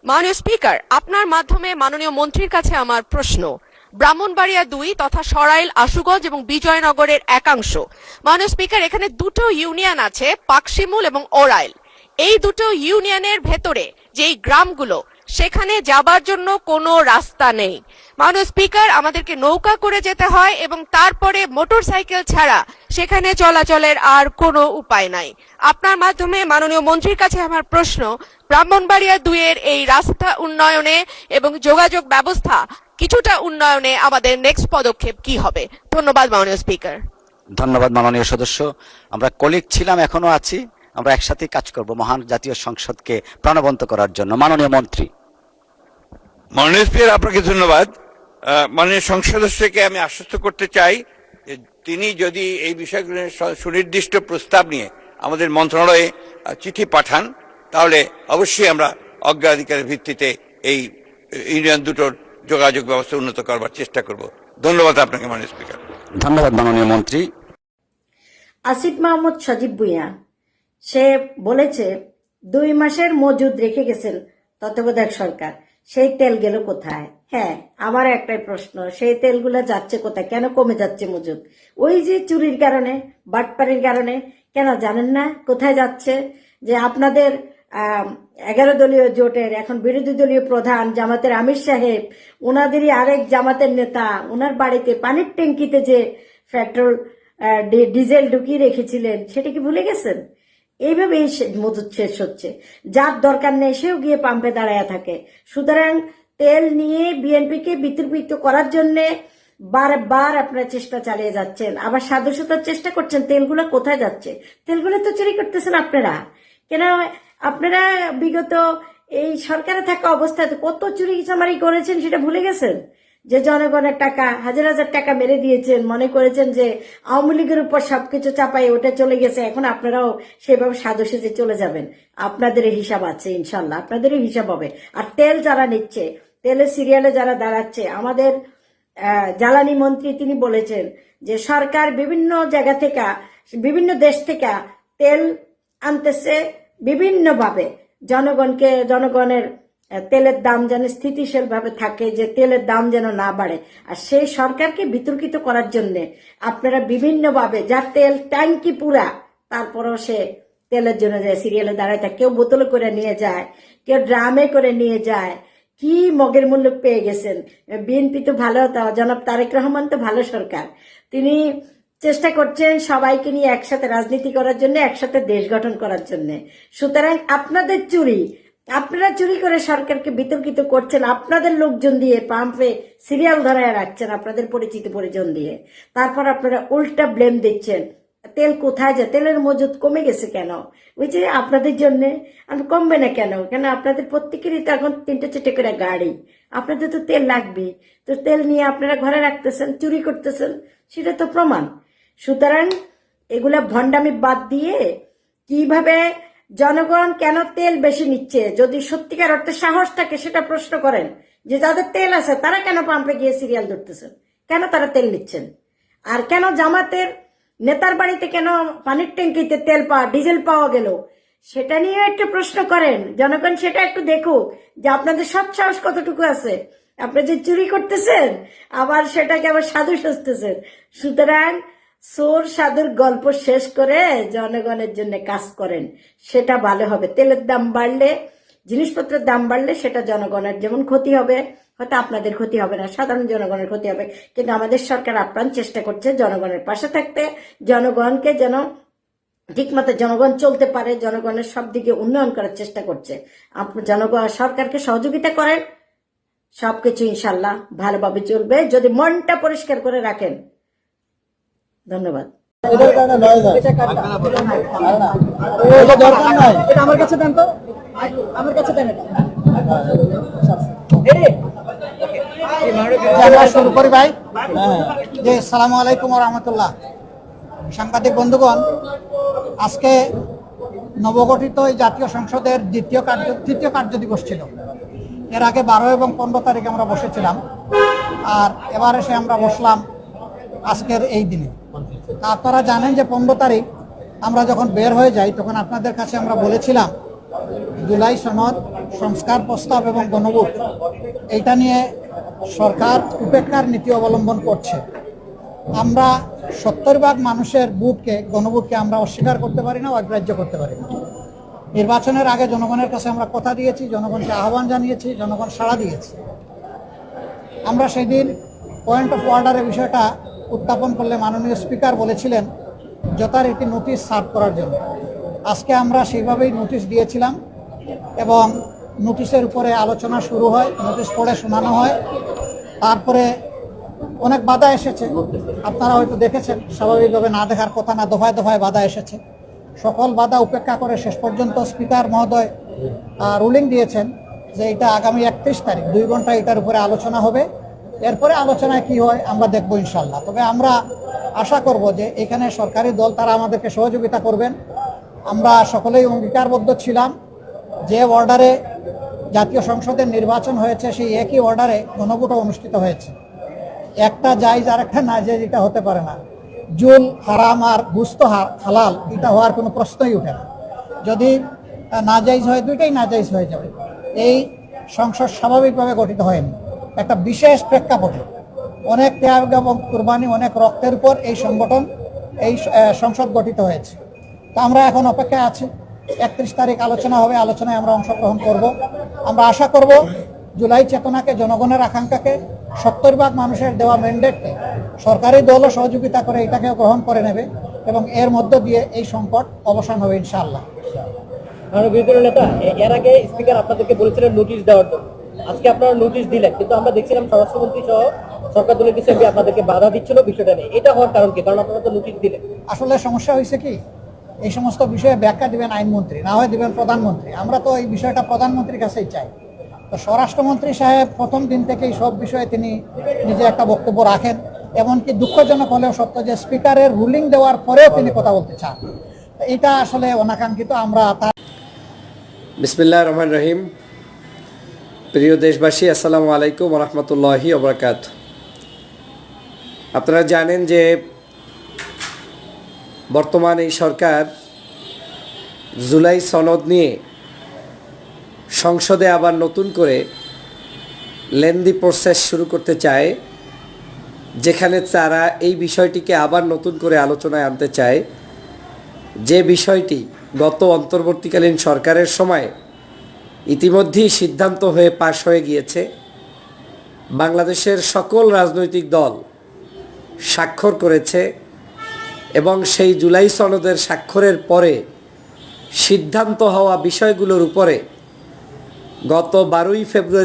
মাননীয় স্পিকার, আপনার মাধ্যমে মাননীয় মন্ত্রীর কাছে আমার প্রশ্ন। ব্রাহ্মণবাড়িয়া ২ তথা সরাইল, আশুগঞ্জ এবং বিজয়নগরের একাংশ। মাননীয় স্পিকার, এখানে দুটো ইউনিয়ন আছে, পাকশিমুল এবং ওরাইল। এই দুটো ইউনিয়নের ভেতরে যেই গ্রামগুলো, সেখানে যাবার জন্য কোনো রাস্তা নেই। মাননীয় স্পিকার, আমাদেরকে নৌকা করে যেতে হয় এবং তারপরে মোটরসাইকেল ছাড়া সেখানে চলাচলের আর কোনো উপায় নাই। আপনার মাধ্যমে মাননীয় মন্ত্রীর কাছে আমার প্রশ্ন, ব্রাহ্মণবাড়িয়া ২ এর এই রাস্তা উন্নয়নে এবং যোগাযোগ ব্যবস্থা কিছুটা উন্নয়নে আমাদের নেক্সট পদক্ষেপ কি হবে? ধন্যবাদ মাননীয় স্পিকার। ধন্যবাদ মাননীয় সদস্য। আমরা কলিগ ছিলাম, এখনো আছি, আমরা একসাথে কাজ করব মহান জাতীয় সংসদকে প্রাণবন্ত করার জন্য। মাননীয় মন্ত্রী। মাননীয় স্পিকার, আপনাকে ধন্যবাদ। মাননীয় সংসদ সদস্যকে আমি আশ্বস্ত করতে চাই যে তিনি যদি এই বিষয়গুলো সুনির্দিষ্ট প্রস্তাব নিয়ে আমাদের মন্ত্রণালয়ে চিঠি পাঠান, তাহলে অবশ্যই আমরা অগ্রাধিকারের ভিত্তিতে এই ইউনিয়ন দুটোর যোগাযোগ ব্যবস্থা উন্নত করবার চেষ্টা করব। ধন্যবাদ আপনাকে মাননীয় স্পিকার। ধন্যবাদ মাননীয় মন্ত্রী। আসিফ মাহমুদ সজীব ভুঁইয়া সে বলেছে ২ মাসের মজুদ রেখে গেছেন তত্ত্বাবধায়ক সরকার, সেই তেল গেল কোথায়? হ্যাঁ, আমার একটাই প্রশ্ন, সেই তেলগুলো যাচ্ছে কোথায়? কেন কমে যাচ্ছে মজুদ? ওই যে চুরির কারণে, বাটপাড়ির কারণে। কেন জানেন না কোথায় যাচ্ছে? যে আপনাদের 11 দলীয় জোটের এখন বিরোধী দলীয় প্রধান জামাতের আমির সাহেব, ওনাদেরই আরেক জামাতের নেতা, ওনার বাড়িতে পানির ট্যাঙ্কিতে যে পেট্রোল ডিজেল ঢুকিয়ে রেখেছিলেন, সেটা কি ভুলে গেছেন? এইভাবেই মজুদ শেষ হচ্ছে। যার দরকার নেই সেও গিয়ে পাম্পে দাঁড়ায় থাকে। সুতরাং তেল নিয়ে বিএনপিকে বিতর্কিত করার জন্য বারবার আপনারা চেষ্টা চালিয়ে যাচ্ছেন, আবার সাধুসতার চেষ্টা করছেন। তেলগুলো কোথায় যাচ্ছে? তেলগুলো তো চুরি করতেছেন আপনারা। কেন আপনারা বিগত এই সরকারে থাকা অবস্থায় কত চুরি চামারি করেছেন সেটা ভুলে গেছেন? যে জনগণের টাকা হাজার হাজার টাকা মেরে দিয়েছেন, মনে করেছেন যে আওয়ামী লীগের উপর সবকিছু চাপাই ওটা চলে গেছে, এখন আপনারাও সেভাবে সাধু সেজে চলে যাবেন। আপনাদের হিসাব আছে, ইনশাল্লাহ আপনাদেরই হিসাব হবে। আর তেল যারা নিচ্ছে, তেলের সিরিয়ালে যারা দাঁড়াচ্ছে, আমাদের জ্বালানি মন্ত্রী তিনি বলেছেন যে সরকার বিভিন্ন জায়গা থেকে, বিভিন্ন দেশ থেকে তেল আনতেছে বিভিন্নভাবে, জনগণের তেলের দাম যেন স্থিতিশীল ভাবে থাকে, যে তেলের দাম যেন না বাড়ে। আর সেই সরকারকে বিতর্কিত করার জন্য আপনারা বিভিন্নভাবে, যার তেল ট্যাঙ্কি পুরা, তারপরও সে তেলের জন্য যায় সিরিয়ালে দাঁড়ায় থাকে। কেউ বোতলে করে নিয়ে যায়, কেউ ড্রামে করে নিয়ে যায়। কি মগের মূল্য পেয়ে গেছেন। বিএনপি তো ভালো, জনাব তারেক রহমান তো ভালো সরকার, তিনি চেষ্টা করছেন সবাইকে নিয়ে একসাথে রাজনীতি করার জন্য, একসাথে দেশ গঠন করার জন্য। সুতরাং আপনাদের চুরি, আপনারা চুরি করে সরকারকে বিতর্কিত করছেন, আপনাদের লোকজন দিয়ে পাম্পে সিরিয়াল ধরায় রাখছেন, আপনাদের পরিচিত পরিজন দিয়ে। তারপর আপনারা উল্টা ব্লেম দিচ্ছেন। তেল কোথায় যায়? তেলের মজুদ কমে গেছে কেন? ওই যে আপনাদের জন্য। আর কমবে না কেন? কেন আপনাদের প্রত্যেকেরই তো এখন 3-4টে করে গাড়ি, আপনাদের তো তেল লাগবে। তো তেল নিয়ে আপনারা ঘরে রাখতেছেন, চুরি করতেছেন, সেটা তো প্রমাণ। সুতরাং এগুলা ভণ্ডামি বাদ দিয়ে কিভাবে জনগণ কেন তেল বেশি নিচ্ছে, যদি সত্যিকার অর্থে সাহস থাকে সেটা প্রশ্ন করেন। যে যাদের তেল আছে তারা কেন পাম্পে গিয়ে সিরিয়াল ধরতেছেন? কেন তারা তেল নিচ্ছেন? আর কেন জামাতের নেতার বাড়িতে কেন পানির ট্যাঙ্কিতে তেল ডিজেল পাওয়া গেল, সেটা নিয়ে একটু প্রশ্ন করেন। জনগণ সেটা একটু দেখুক যে আপনাদের সৎ সাহস কতটুকু আছে। আপনি যে চুরি করতেছেন আবার সেটাকে আবার সাধু সাজতেছেন। সুতরাং চোর সাধুর গল্প শেষ করে জনগণের জন্য কাজ করেন, সেটা ভালো হবে। তেলের দাম বাড়লে, জিনিসপত্রের দাম বাড়লে সেটা জনগণের যেমন ক্ষতি হবে, হয়তো আপনাদের ক্ষতি হবে না, সাধারণ জনগণের ক্ষতি হবে। কিন্তু আমাদের সরকার আপ্রাণ চেষ্টা করছে জনগণের পাশে থাকতে, জনগণকে যেন ঠিকমতো জনগণ চলতে পারে, জনগণের সব দিকে উন্নয়ন করার চেষ্টা করছে। জনগণ সরকারকে সহযোগিতা করেন, সবকিছু ইনশাল্লাহ ভালোভাবে চলবে যদি মনটা পরিষ্কার করে রাখেন। ধন্যবাদ। আমার কাছে দেন তো, আমার কাছে দেন। শুরু করি ভাই। আসসালামু আলাইকুম ওয়া রাহমাতুল্লাহ। সাংবাদিক বন্ধুগণ, আজকে নবগঠিত এই জাতীয় সংসদের তৃতীয় কার্য দিবস ছিল। এর আগে 12 এবং 15 তারিখে আমরা বসেছিলাম, আর এবার এসে আমরা বসলাম আজকের এই দিনে। আপনারা জানেন যে 15 তারিখ আমরা যখন বের হয়ে যাই তখন আপনাদের কাছে আমরা বলেছিলাম জুলাই সনদ, সংস্কার প্রস্তাব এবং গণভোট এইটা নিয়ে সরকার উপেক্ষার নীতি অবলম্বন করছে। আমরা 70% মানুষের গণভোটকে আমরা অস্বীকার করতে পারি না, অগ্রাহ্য করতে পারি না। নির্বাচনের আগে জনগণের কাছে আমরা কথা দিয়েছি, জনগণকে আহ্বান জানিয়েছি, জনগণ সাড়া দিয়েছে। আমরা সেদিন পয়েন্ট অফ অর্ডারের বিষয়টা উত্থাপন করলে মাননীয় স্পিকার বলেছিলেন যথারীতি নোটিশ সার্ভ করার জন্য। আজকে আমরা সেইভাবেই নোটিশ দিয়েছিলাম এবং নোটিশের উপরে আলোচনা শুরু হয়, নোটিশ পড়ে শোনানো হয়। তারপরে অনেক বাধা এসেছে, আপনারা হয়তো দেখেছেন, স্বাভাবিকভাবে না দেখার কথা না, দফায় দফায় বাধা এসেছে। সকল বাধা উপেক্ষা করে শেষ পর্যন্ত স্পিকার মহোদয় রুলিং দিয়েছেন যে এটা আগামী 31 তারিখ 2 ঘন্টা এটার উপরে আলোচনা হবে। এরপরে আলোচনায় কি হয় আমরা দেখবো ইনশাল্লাহ। তবে আমরা আশা করব যে এখানে সরকারি দল তারা আমাদেরকে সহযোগিতা করবেন। আমরা সকলেই অঙ্গীকারবদ্ধ ছিলাম যে অর্ডারে জাতীয় সংসদের নির্বাচন হয়েছে সেই একই অর্ডারে গণভোটও অনুষ্ঠিত হয়েছে। একটা জায়েজ আর একটা না জায়েজ এটা হতে পারে না। জুল হারাম আর গুস্ত হালাল এটা হওয়ার কোনো প্রশ্নই ওঠে না। যদি নাজাইজ হয় দুইটাই নাজাইজ হয়ে যাবে। এই সংসদ স্বাভাবিকভাবে গঠিত হয়নি, একটা বিশেষ প্রেক্ষাপটে অনেক ত্যাগ এবং কুরবানি, অনেক রক্তের উপর এই সংসদ গঠিত হয়েছে। তো আমরা এখন অপেক্ষায় আছি, 31 তারিখ আলোচনা হবে, আলোচনায় আমরা অংশগ্রহণ করব। আমরা আশা করব জুলাই চেতনাকে, জনগণের আকাঙ্ক্ষাকে, 70% মানুষের দেওয়া ম্যান্ডেটকে সরকারি দলও সহযোগিতা করে এটাকেও গ্রহণ করে নেবে এবং এর মধ্য দিয়ে এই সংকট অবসান হবে ইনশাআল্লাহ। বিরোধী দলের নেতা, এর আগে স্পিকার আপনাদেরকে বলেছিলেন নোটিশ দেওয়ার জন্য, আজকে আপনারা নোটিশ দিলেন, কিন্তু আমরা দেখছিলাম স্বরাষ্ট্রমন্ত্রী সহ সরকার দলের কিছু এমপি আপনাদেরকে বাধা দিচ্ছিল বিষয়টা নিয়ে। এটা হওয়ার কারণ কি? কারণ আপনারা তো নোটিশ দিলেন। আসলে সমস্যা হয়েছে কি, এই সমস্ত বিষয়ে ব্যাখ্যা দিবেন আইনমন্ত্রী, না হয় দিবেন প্রধানমন্ত্রী। আমরা তো এই বিষয়টা প্রধানমন্ত্রীর কাছেই চাই। তো স্বরাষ্ট্রমন্ত্রী সাহেব প্রথম দিন থেকেই সব বিষয়ে তিনি নিজে একটা বক্তব্য রাখেন। এমনকি দুঃখজনক হলেও সত্য যে স্পিকারের রুলিং দেওয়ার পরেও তিনি কথা বলতে চান। এটা আসলে অনাকাঙ্ক্ষিত। আমরা বিসমিল্লাহির রহমানির রহিম। প্রিয় দেশবাসী, আসসালামু আলাইকুম ওয়া রাহমাতুল্লাহি ওয়া বারাকাতুহু। আপনারা জানেন যে বর্তমান এই সরকার জুলাই সনদ নিয়ে সংসদে আবার নতুন করে লেন্দি প্রসেস শুরু করতে চায়, যেখানে তারা এই বিষয়টিকে আবার নতুন করে আলোচনায় আনতে চায়, যে বিষয়টি গত অন্তর্বর্তীকালীন সরকারের সময় ইতিমধ্যেই সিদ্ধান্ত হয়ে পাশ হয়ে গিয়েছে। বাংলাদেশের সকল রাজনৈতিক দল স্বাক্ষর করেছে এবং সেই জুলাই সনদের স্বাক্ষরের পরে সিদ্ধান্ত হওয়া বিষয়গুলোর উপরে গত 12ই ফেব্রুয়ারি